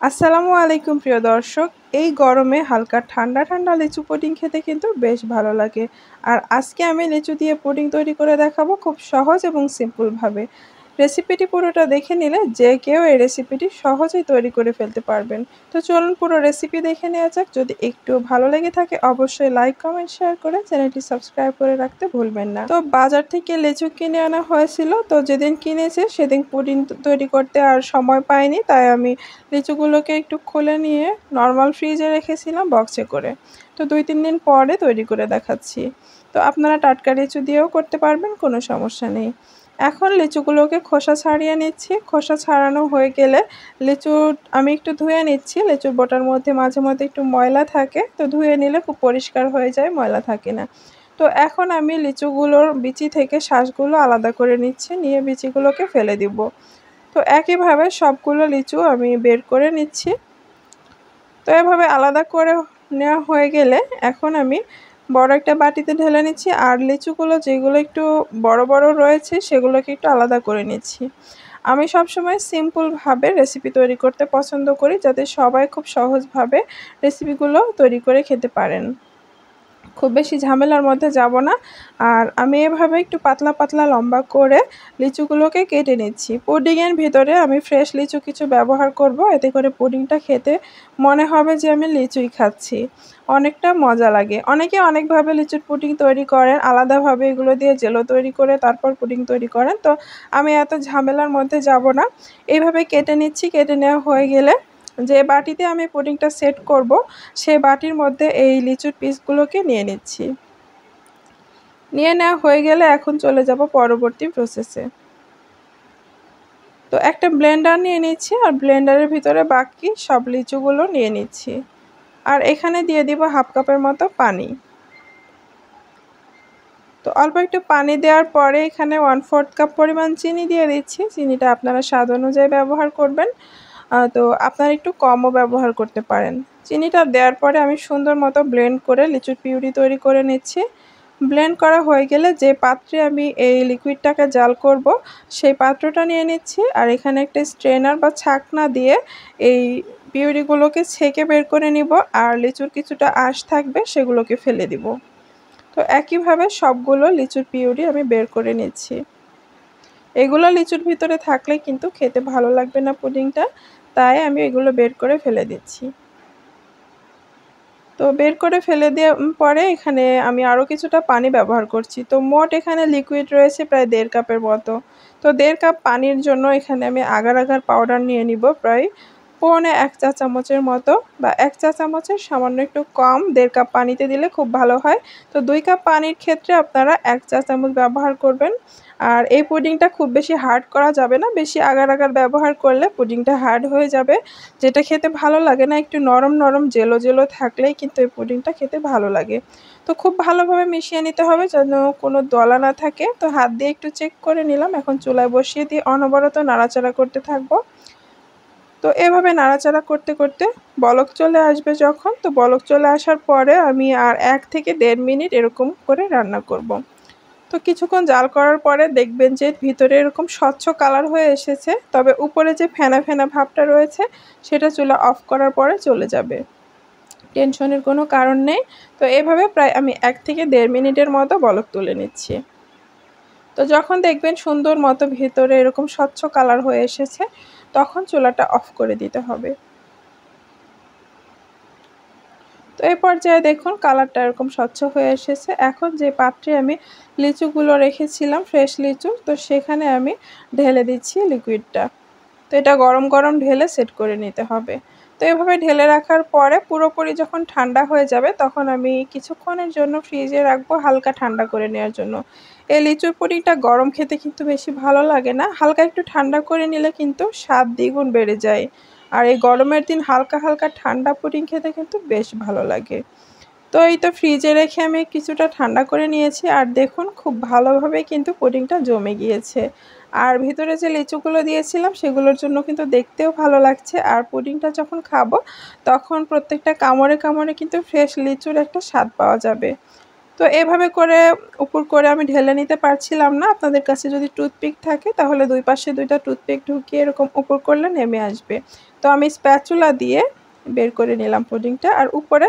আসসালামু আলাইকুম প্রিয় দর্শক। এই গরমে হালকা ঠান্ডা ঠান্ডা লিচু পুডিং খেতে কিন্তু বেশ ভালো লাগে। আর আজকে আমি লিচু দিয়ে পুডিং তৈরি করে দেখাবো খুব সহজ এবং সিম্পলভাবে। রেসিপিটি পুরোটা দেখে নিলে যে কেউ এই রেসিপিটি সহজেই তৈরি করে ফেলতে পারবেন। তো চলুন পুরো রেসিপি দেখে নেওয়া যাক। যদি একটু ভালো লেগে থাকে অবশ্যই লাইক, কমেন্ট, শেয়ার করে চ্যানেলটি সাবস্ক্রাইব করে রাখতে ভুলবেন না। তো বাজার থেকে লিচু কিনে আনা হয়েছিল, তো যেদিন কিনেছে সেদিন পুডিং তৈরি করতে আর সময় পাইনি, তাই আমি লিচুগুলোকে একটু খুলে নিয়ে নর্মাল ফ্রিজে রেখেছিলাম বক্সে করে। তো ২-৩ দিন পরে তৈরি করে দেখাচ্ছি। তো আপনারা টাটকা লিচু দিয়েও করতে পারবেন, কোনো সমস্যা নেই। এখন লিচুগুলোকে খোসা ছাড়িয়ে নিচ্ছি। খোসা ছাড়ানো হয়ে গেলে লিচু আমি একটু ধুয়ে নিচ্ছি। লিচুর বোটার মধ্যে মাঝে মধ্যে একটু ময়লা থাকে, তো ধুয়ে নিলে খুব পরিষ্কার হয়ে যায়, ময়লা থাকে না। তো এখন আমি লিচুগুলোর বিচি থেকে শাঁসগুলো আলাদা করে নিচ্ছি, নিয়ে বিচিগুলোকে ফেলে দিব। তো একইভাবে সবগুলো লিচু আমি বের করে নিচ্ছি। তো এভাবে আলাদা করে নেওয়া হয়ে গেলে এখন আমি বড় একটা বাটিতে ঢেলে নিচ্ছি, আর লিচুগুলো যেগুলো একটু বড় বড় রয়েছে সেগুলোকে একটু আলাদা করে নিচ্ছি। আমি সবসময় সিম্পলভাবে রেসিপি তৈরি করতে পছন্দ করি, যাতে সবাই খুব সহজভাবে রেসিপিগুলো তৈরি করে খেতে পারেন। খুব বেশি ঝামেলার মধ্যে যাব না। আর আমি এভাবে একটু পাতলা পাতলা লম্বা করে লিচুগুলোকে কেটে নিচ্ছি। পুডিংয়ের ভিতরে আমি ফ্রেশ লিচু কিছু ব্যবহার করব, এতে করে পুডিংটা খেতে মনে হবে যে আমি লিচুই খাচ্ছি। অনেকটা মজা লাগে। অনেকে অনেকভাবে লিচুর পুডিং তৈরি করেন, আলাদাভাবে এগুলো দিয়ে জেলো তৈরি করে তারপর পুডিং তৈরি করেন। তো আমি এত ঝামেলার মধ্যে যাব না। এইভাবে কেটে নিচ্ছি। কেটে নেওয়া হয়ে গেলে যে বাটিতে আমি পুডিংটা সেট করব, সেই বাটির মধ্যে এই লিচুর পিসগুলোকে নিয়ে নিচ্ছি। নিয়ে নেওয়া হয়ে গেলে এখন চলে যাব পরবর্তী প্রসেসে। তো একটা ব্লেন্ডার নিয়ে নিচ্ছি, আর ব্লেন্ডারের ভিতরে বাকি সব লিচুগুলো নিয়ে নিচ্ছি। আর এখানে দিয়ে দিব 1/2 কাপের মতো পানি। তো অল্প একটু পানি দেওয়ার পরে এখানে 1/4 কাপ পরিমাণ চিনি দিয়ে দিচ্ছি। চিনিটা আপনারা স্বাদ অনুযায়ী ব্যবহার করবেন। তো আপনারা একটু কমও ব্যবহার করতে পারেন। চিনিটা দেওয়ার পরে আমি সুন্দর মতো ব্লেন্ড করে লিচুর পিউরি তৈরি করে নিচ্ছি। ব্লেন্ড করা হয়ে গেলে যে পাত্রে আমি এই লিকুইডটাকে জাল করব, সেই পাত্রটা নিয়ে নিচ্ছি। আর এখানে একটা স্ট্রেনার বা ছাঁকনা দিয়ে এই পিউরিগুলোকে ছেঁকে বের করে নিব, আর লিচুর কিছুটা আঁশ থাকবে সেগুলোকে ফেলে দিব। তো একইভাবে সবগুলো লিচুর পিউরি আমি বের করে নিচ্ছি। এগুলো লিচুর ভিতরে থাকলে কিন্তু খেতে ভালো লাগবে না পুডিংটা, তাই আমি এগুলো বের করে ফেলে দিচ্ছি। তো বের করে ফেলে দেওয়ার পরে এখানে আমি আরও কিছুটা পানি ব্যবহার করছি। তো মোট এখানে লিকুইড রয়েছে প্রায় 1.5 কাপের মতো। তো 1.5 কাপ পানির জন্য এখানে আমি আগার আগার পাউডার নিয়ে নিব প্রায় 1.25 চা চামচের মতো, বা 1 চা চামচের সামান্য একটু কম 1.5 কাপ পানিতে দিলে খুব ভালো হয়। তো 2 কাপ পানির ক্ষেত্রে আপনারা 1 চা চামচ ব্যবহার করবেন। আর এই পুডিংটা খুব বেশি হার্ড করা যাবে না, বেশি আগার আগার ব্যবহার করলে পুডিংটা হার্ড হয়ে যাবে, যেটা খেতে ভালো লাগে না। একটু নরম নরম জেলো জেলো থাকলেই কিন্তু এই পুডিংটা খেতে ভালো লাগে। তো খুব ভালোভাবে মিশিয়ে নিতে হবে যেন কোনো দলা না থাকে। তো হাত দিয়ে একটু চেক করে নিলাম। এখন চুলায় বসিয়ে দিয়ে অনবরত নাড়াচাড়া করতে থাকবো। তো এভাবে নাড়াচাড়া করতে করতে বলক চলে আসবে যখন, তো বলক চলে আসার পরে আমি আর 1 থেকে 1.5 মিনিট এরকম করে রান্না করব। তো কিছুক্ষণ জাল করার পরে দেখবেন যে ভিতরে এরকম স্বচ্ছ কালার হয়ে এসেছে, তবে উপরে যে ফেনা ফেনা ভাবটা রয়েছে সেটা চুলা অফ করার পরে চলে যাবে। টেনশনের কোনো কারণ নেই। তো এভাবে প্রায় আমি 1 থেকে 1.5 মিনিটের মতো বলক তুলে নিচ্ছি। তো যখন দেখবেন সুন্দর মতো ভেতরে এরকম স্বচ্ছ কালার হয়ে এসেছে, তখন চুলাটা অফ করে দিতে হবে। তো এই পর্যায়ে দেখুন কালারটা এরকম স্বচ্ছ হয়ে এসেছে। এখন যে পাত্রে আমি লিচুগুলো রেখেছিলাম ফ্রেশ লিচু, তো সেখানে আমি ঢেলে দিচ্ছি লিকুইডটা। তো এটা গরম গরম ঢেলে সেট করে নিতে হবে। তো এভাবে ঢেলে রাখার পরে পুরোপুরি যখন ঠান্ডা হয়ে যাবে তখন আমি কিছুক্ষণের জন্য ফ্রিজে রাখবো হালকা ঠান্ডা করে নেওয়ার জন্য। এই লিচুর পুডিংটা গরম খেতে কিন্তু বেশি ভালো লাগে না, হালকা একটু ঠান্ডা করে নিলে কিন্তু স্বাদ দ্বিগুণ বেড়ে যায়। আর এই গরমের দিন হালকা হালকা ঠান্ডা পুডিং খেতে কিন্তু বেশ ভালো লাগে। তো এই তো ফ্রিজে রেখে আমি কিছুটা ঠান্ডা করে নিয়েছি, আর দেখুন খুব ভালোভাবে কিন্তু পুডিংটা জমে গিয়েছে। আর ভিতরে যে লিচুগুলো দিয়েছিলাম সেগুলোর জন্য কিন্তু দেখতেও ভালো লাগছে, আর পুডিংটা যখন খাবো তখন প্রত্যেকটা কামড়ে কামড়ে কিন্তু ফ্রেশ লিচুর একটা স্বাদ পাওয়া যাবে। তো এভাবে করে উপর করে আমি ঢেলে নিতে পারছিলাম না। আপনাদের কাছে যদি টুথপিক থাকে তাহলে ২ পাশে ২ টা টুথপিক ঢুকিয়ে এরকম উপর করলে নেমে আসবে। তো আমি স্প্যাচুলা দিয়ে বের করে নিলাম পুডিংটা আর উপরে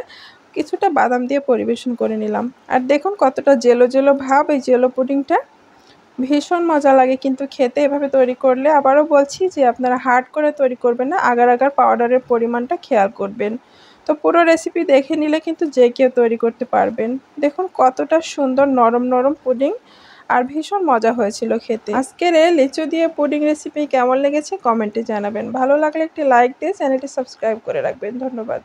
কিছুটা বাদাম দিয়ে পরিবেশন করে নিলাম। আর দেখুন কতটা জেলো, জেলো ভাব এই জেলো পুডিংটা। ভীষণ মজা লাগে কিন্তু খেতে এভাবে তৈরি করলে। আবারও বলছি যে আপনারা হার্ড করে তৈরি করবেন না, আগার আগার পাউডারের পরিমাণটা খেয়াল করবেন। তো পুরো রেসিপি দেখে নিলে কিন্তু যে কেউ তৈরি করতে পারবেন। দেখুন কতটা সুন্দর নরম নরম পুডিং আর ভীষণ মজা হয়েছিল খেতে। আজকের এই লিচু দিয়ে পুডিং রেসিপি কেমন লেগেছে কমেন্টে জানাবেন। ভালো লাগলে একটি লাইক দিয়ে চ্যানেলটি সাবস্ক্রাইব করে রাখবেন। ধন্যবাদ।